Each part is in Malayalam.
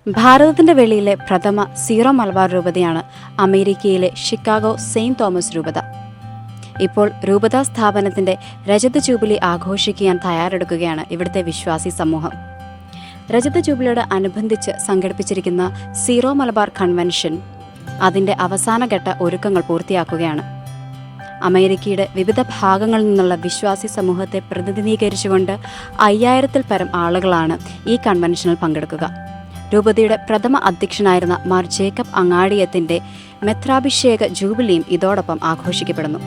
ഭാരതത്തിന്റെ വെളിയിലെ പ്രഥമ സീറോ മലബാർ രൂപതയാണ് അമേരിക്കയിലെ ഷിക്കാഗോ സെയിന്റ് തോമസ് രൂപത. ഇപ്പോൾ രൂപതാ സ്ഥാപനത്തിന്റെ രജത ജൂബിലി ആഘോഷിക്കാൻ തയ്യാറെടുക്കുകയാണ് ഇവിടുത്തെ വിശ്വാസി സമൂഹം. രജത ജൂബിലിയോട് അനുബന്ധിച്ച് സംഘടിപ്പിച്ചിരിക്കുന്ന സീറോ മലബാർ കൺവെൻഷൻ അതിന്റെ അവസാനഘട്ട ഒരുക്കങ്ങൾ പൂർത്തിയാക്കുകയാണ്. അമേരിക്കയുടെ വിവിധ ഭാഗങ്ങളിൽ നിന്നുള്ള വിശ്വാസി സമൂഹത്തെ പ്രതിനിധീകരിച്ചുകൊണ്ട് 5000-ൽ പരം ആളുകളാണ് ഈ കൺവെൻഷനിൽ പങ്കെടുക്കുക. രൂപതയുടെ പ്രഥമ അധ്യക്ഷനായിരുന്ന മാർ ജേക്കബ് അങ്ങാടിയത്തിന്റെ മെത്രാഭിഷേക ജൂബിലിയും ഇതോടൊപ്പം ആഘോഷിക്കപ്പെടുന്നു.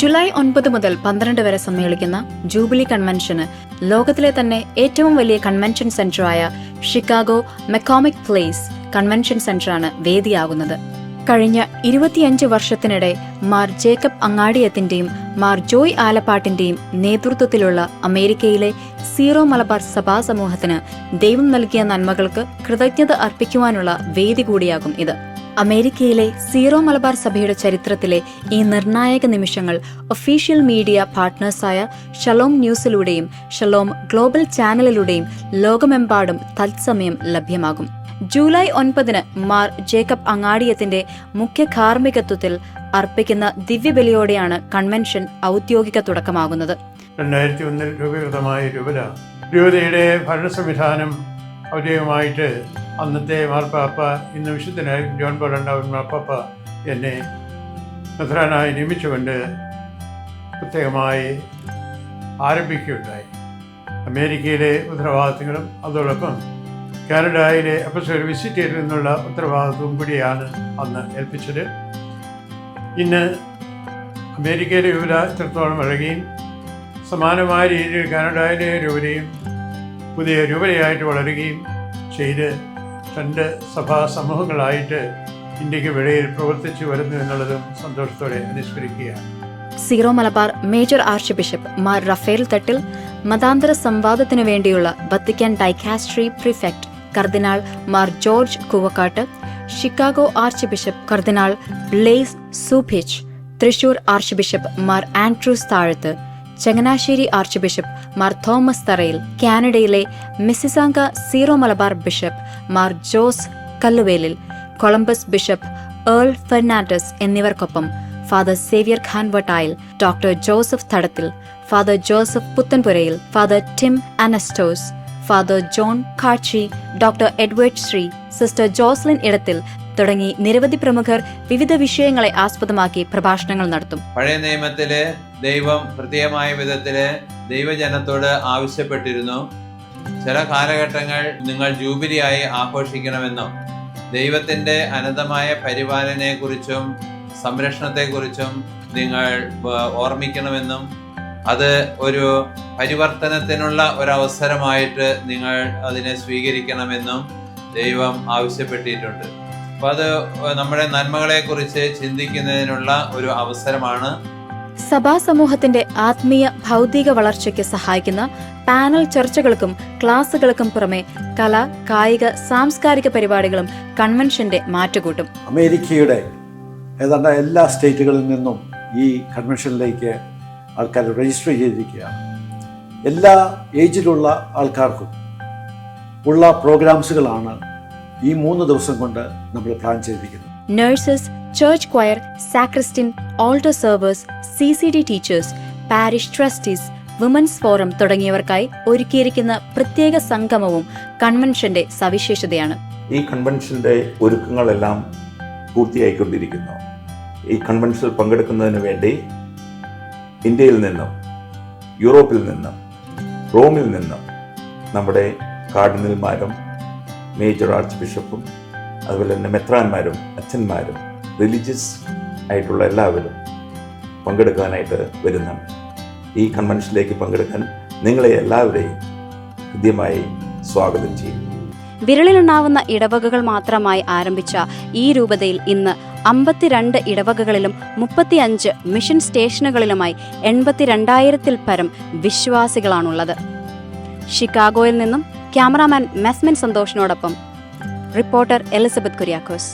ജൂലൈ 9 മുതൽ 12 വരെ സമ്മേളിക്കുന്ന ജൂബിലി കൺവെൻഷന് ലോകത്തിലെ തന്നെ ഏറ്റവും വലിയ കൺവെൻഷൻ സെന്ററായ ഷിക്കാഗോ മെക്കോമിക് പ്ലേസ് കൺവെൻഷൻ സെന്ററാണ് വേദിയാകുന്നത്. കഴിഞ്ഞ 25 വർഷത്തിനിടെ മാർ ജേക്കബ് അങ്ങാടിയത്തിന്റെയും മാർ ജോയ് ആലപ്പാട്ടിന്റെയും നേതൃത്വത്തിലുള്ള അമേരിക്കയിലെ സീറോ മലബാർ സഭാ സമൂഹത്തിന് ദൈവം നൽകിയ നന്മകൾക്ക് കൃതജ്ഞത അർപ്പിക്കുവാനുള്ള വേദി കൂടിയാകും ഇത്. അമേരിക്കയിലെ സീറോ മലബാർ സഭയുടെ ചരിത്രത്തിലെ ഈ നിർണായക നിമിഷങ്ങൾ ഒഫീഷ്യൽ മീഡിയ പാർട്ട്നേഴ്സായ ഷലോം ന്യൂസിലൂടെയും ഷലോം ഗ്ലോബൽ ചാനലിലൂടെയും ലോകമെമ്പാടും തത്സമയം ലഭ്യമാകും. ജൂലൈ 9 മാർ ജേക്കബ് അങ്ങാടിയത്തിന്റെ മുഖ്യ കാർമ്മികത്വത്തിൽ അർപ്പിക്കുന്ന ദിവ്യബലിയോടെയാണ് കൺവെൻഷൻ ഔദ്യോഗിക തുടക്കമാകുന്നത്. 2001 രൂപീകൃതമായ രൂപതയുടെ ഭരണ സംവിധാനം ഔദ്യോഗികമായിട്ട് അന്നത്തെ മാർപ്പാപ്പ, ഇന്ന് വിശുദ്ധനായ ജോൺ പോൾ രണ്ടാമൻ മാർപ്പാപ്പ എന്നെ മെത്രാനായി നിയമിച്ചുകൊണ്ട് പ്രത്യേകമായി ആരംഭിക്കുകയുണ്ടായി. അമേരിക്കയിലെ ഉത്തരവാദിത്തങ്ങളും അതോടൊപ്പം കാനഡയിലെ അപ്പസ്തോലിക വിസിറ്റേറിൽ നിന്നുള്ള ഉത്തരവാദിത്വവും കൂടിയാണ് അന്ന് ഏൽപ്പിച്ചത്. ഇന്ന് അമേരിക്കയിലെ രൂപത ഇത്രത്തോളം വളരുകയും സമാനമായ രീതിയിൽ കാനഡയിലെ രൂപതയും പുതിയ രൂപതയായിട്ട് വളരുകയും ചെയ്ത് 2 സഭാ സമൂഹങ്ങളായിട്ട് ഇന്ത്യക്ക് വെളിയിൽ പ്രവർത്തിച്ചു വരുന്നു എന്നുള്ളതും സന്തോഷത്തോടെ അനുസ്മരിക്കുകയാണ്. Syro Malabar major archbishop Mar Raphael Thattil, മതാന്തര സംവാദത്തിനു വേണ്ടിയുള്ള വത്തിക്കാൻ ഡൈക്കാസ്ട്രി പ്രിഫെക്ട് കർദിനാൾ Mar George Koovakad, Chicago archbishop കർദിനാൾ ബ്ലേസ് സൂഭിച്ച്, Thrissur archbishop Mar Andrews Thazhath, Changanassery archbishop Mar Thomas Tharayil, കാനഡയിലെ Mississauga Syro Malabar bishop Mar Jose Kalluvelil, Columbus bishop Earl Fernandes എന്നിവർക്കൊപ്പം father Xavier Khan Vattayil, doctor Joseph Thadathil, father Joseph Puthenpurayil, father Tim Anastos, father John കാച്ചി, ഡോക്ടർ എഡ്വേർഡ് ശ്രീ, സിസ്റ്റർ ജോസ്ലിൻ ഇടത്തിൽ തുടങ്ങി നിരവധി പ്രമുഖർ വിവിധ വിഷയങ്ങളെ ആസ്പദമാക്കി പ്രഭാഷണങ്ങൾ നടത്തും. പഴയ നിയമത്തില് ദൈവം പ്രത്യേകമായ വിധത്തില് ദൈവജനത്തോട് ആവശ്യപ്പെട്ടിരുന്നു, ചില കാലഘട്ടങ്ങൾ നിങ്ങൾ ജൂബിലിയായി ആഘോഷിക്കണമെന്നും ദൈവത്തിന്റെ അനന്തമായ പരിപാലനയെക്കുറിച്ചും സംരക്ഷണത്തെക്കുറിച്ചും നിങ്ങൾ ഓർമ്മിക്കണമെന്നും അത് ഒരു പരിവർത്തനത്തിനുള്ള ഒരവസരമായിട്ട് നിങ്ങൾ അതിനെ സ്വീകരിക്കണമെന്നും ദൈവം ആവശ്യപ്പെട്ടിട്ടുണ്ട്. അപ്പൊ അത് നമ്മുടെ നന്മകളെ കുറിച്ച് ചിന്തിക്കുന്നതിനുള്ള ഒരു അവസരമാണ്. സഭാ സമൂഹത്തിന്റെ ആത്മീയ ഭൗതിക വളർച്ചയ്ക്ക് സഹായിക്കുന്ന പാനൽ ചർച്ചകൾക്കും ക്ലാസുകൾക്കും പുറമെ കല, കായിക, സാംസ്കാരിക പരിപാടികളും കൺവെൻഷന്റെ മാറ്റുകൂട്ടും. അമേരിക്കയുടെ ഏതാണ്ട് എല്ലാ സ്റ്റേറ്റുകളിൽ നിന്നും ഈ കൺവെൻഷനിലേക്ക് ആൾക്കാർ രജിസ്റ്റർ ചെയ്തിരിക്കുകയാണ്. എല്ലാ ഏജിലുള്ള ആൾക്കാർക്കും ഉള്ള പ്രോഗ്രാംസുകളാണ് ഈ 3 ദിവസം കൊണ്ട് നമ്മൾ പ്ലാൻ ചെയ്തിരിക്കുന്നത്. Nurses, church choir, sacristan, altar servers, CCD teachers, parish trustees, women's forum തുടങ്ങിയവർക്കായി ഒരുക്കിയിരിക്കുന്ന പ്രത്യേക സംഗമവും കൺവെൻഷന്റെ സവിശേഷതയാണ്. ഈ കൺവെൻഷന്റെ ഒരുക്കങ്ങളെല്ലാം പൂർത്തിയായിക്കൊണ്ടിരിക്കുന്നു. ഈ കൺവെൻഷനിൽ പങ്കെടുക്കുന്നതിന് വേണ്ടി ഇന്ത്യയിൽ നിന്നും യൂറോപ്പിൽ നിന്നും റോമിൽ നിന്നും നമ്മുടെ കാർഡിനൽമാരും മേജർ ആർച്ച് ബിഷപ്പും അതുപോലെ തന്നെ മെത്രാന്മാരും അച്ഛന്മാരും റിലീജിയസ് ആയിട്ടുള്ള എല്ലാവരും പങ്കെടുക്കാനായിട്ട് വരുന്നുണ്ട്. ഈ കൺവെൻഷനിലേക്ക് പങ്കെടുക്കാൻ നിങ്ങളെ എല്ലാവരെയും ഹൃദ്യമായി സ്വാഗതം ചെയ്യും. വിരളിലുണ്ടാവുന്ന ഇടവകകൾ മാത്രമായി ആരംഭിച്ച ഈ രൂപതയിൽ ഇന്ന് 52 ഇടവകകളിലും 35 മിഷൻ സ്റ്റേഷനുകളിലുമായി 82,000-ൽ പരം വിശ്വാസികളാണുള്ളത്. ഷിക്കാഗോയിൽ നിന്നും ക്യാമറാമാൻ മെസ്മിൻ സന്തോഷിനോടൊപ്പം റിപ്പോർട്ടർ എലിസബത്ത് കുര്യാക്കോസ്.